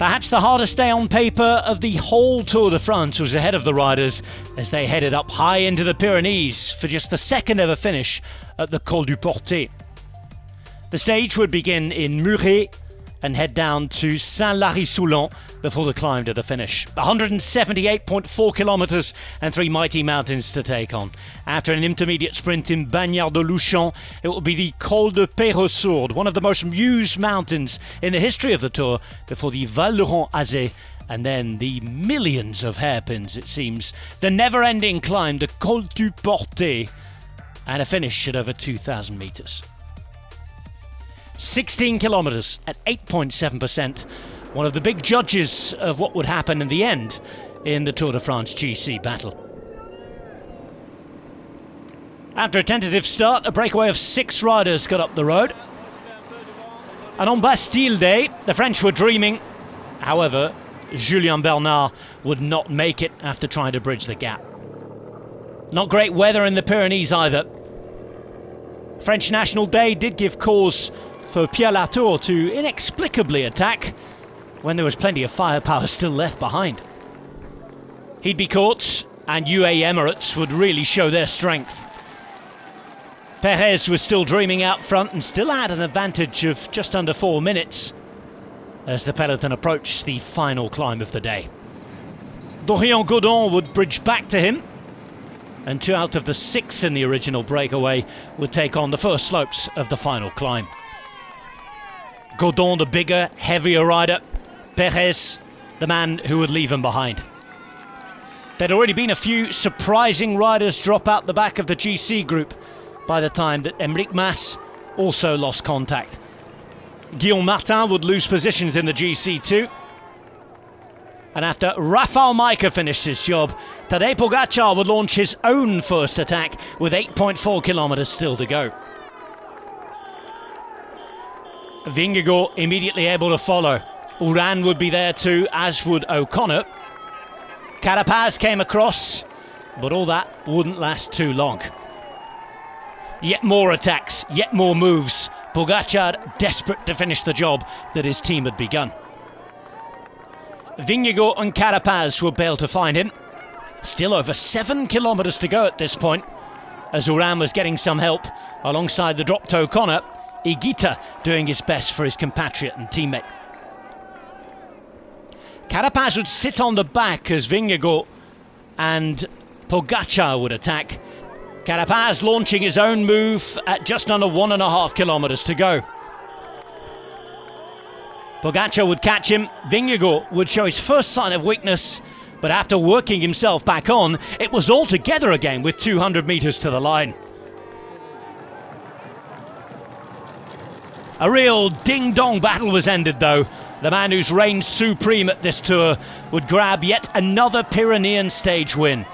Perhaps the hardest day on paper of the whole Tour de France was ahead of the riders as they headed up high into the Pyrenees for just the second ever finish at the Col du Portet. The stage would begin in Muret and head down to Saint-Lary-Soulan before the climb to the finish. 178.4 kilometres and 3 mighty mountains to take on. After an intermediate sprint in Bagnères-de-Luchon, it will be the Col de Peyresourde, one of the most used mountains in the history of the Tour, before the Val-de-Rance-Azé, and then the millions of hairpins, it seems. The never-ending climb, the Col du Portet, and a finish at over 2,000 metres. 16 kilometres at 8.7%, one of the big judges of what would happen in the end in the Tour de France GC battle. After a tentative start, a breakaway of 6 riders got up the road. And on Bastille Day, the French were dreaming. However, Julien Bernard would not make it after trying to bridge the gap. Not great weather in the Pyrenees either. French National Day did give cause for Pierre Latour to inexplicably attack when there was plenty of firepower still left behind. He'd be caught and UAE Emirates would really show their strength. Perez was still dreaming out front and still had an advantage of just under 4 minutes as the peloton approached the final climb of the day. Dorian-Gaudon would bridge back to him, and 2 out of the 6 in the original breakaway would take on the first slopes of the final climb. Gaudon, the bigger, heavier rider. Perez, the man who would leave him behind. There'd already been a few surprising riders drop out the back of the GC group by the time that Enric Mas also lost contact. Guillaume Martin would lose positions in the GC too. And after Rafał Majka finished his job, Tadej Pogačar would launch his own first attack with 8.4 kilometres still to go. Vingegaard immediately able to follow. Uran would be there too, as would O'Connor. Carapaz came across, but all that wouldn't last too long. Yet more attacks, yet more moves. Pogačar desperate to finish the job that his team had begun. Vingegaard and Carapaz will bail to find him. Still over 7 kilometres to go at this point, as Uran was getting some help alongside the dropped O'Connor. Higuita doing his best for his compatriot and teammate. Carapaz would sit on the back as Vingegaard and Pogačar would attack. Carapaz launching his own move at just under 1.5 kilometres to go. Pogačar would catch him. Vingegaard would show his first sign of weakness, but after working himself back on, it was all together again with 200 metres to the line. A real ding-dong battle was ended though. The man who's reigned supreme at this tour would grab yet another Pyrenean stage win.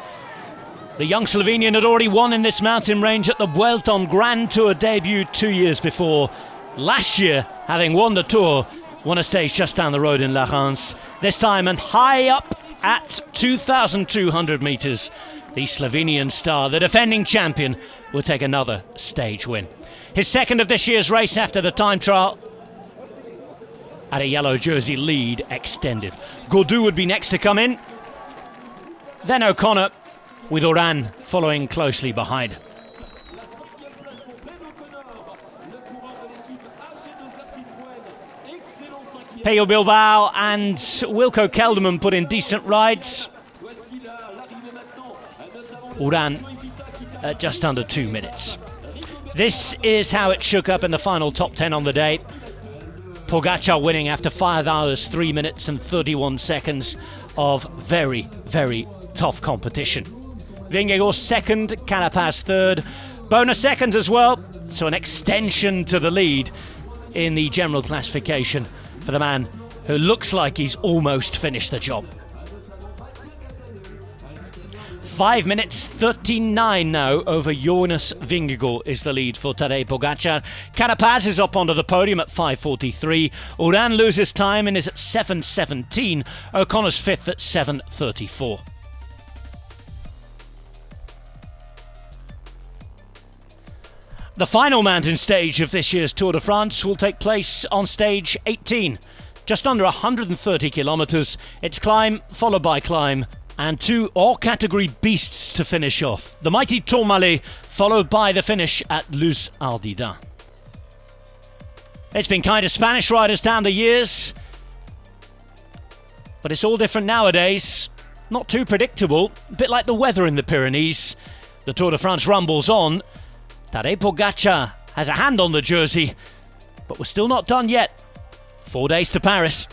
The young Slovenian had already won in this mountain range at the Vuelta Grand Tour debut 2 years before. Last year, having won the Tour, won a stage just down the road in La Rance. This time and high up at 2,200 metres. The Slovenian star, the defending champion, will take another stage win. His second of this year's race after the time trial, at a yellow jersey lead extended. Gaudu would be next to come in. Then O'Connor, with Uran following closely behind. Pello Bilbao and Wilco Kelderman put in decent rides. Uran at just under 2 minutes. This is how it shook up in the final top 10 on the day. Pogačar winning after 5 hours, 3 minutes and 31 seconds of very, very tough competition. Vingegaard second, Carapaz third. Bonus seconds as well, so an extension to the lead in the general classification for the man who looks like he's almost finished the job. 5 minutes 39 now over Jonas Vingegaard is the lead for Tadej Pogačar. Carapaz is up onto the podium at 5:43. Uran loses time and is at 7:17. O'Connor's fifth at 7:34. The final mountain stage of this year's Tour de France will take place on stage 18, Just under 130 kilometres. It's climb followed by climb, and 2 all-category beasts to finish off. The mighty Tourmalet, followed by the finish at Luz Ardida. It's been kind of Spanish riders down the years, but it's all different nowadays. Not too predictable, a bit like the weather in the Pyrenees. The Tour de France rumbles on. Tadej Pogačar has a hand on the jersey, but we're still not done yet. 4 days to Paris.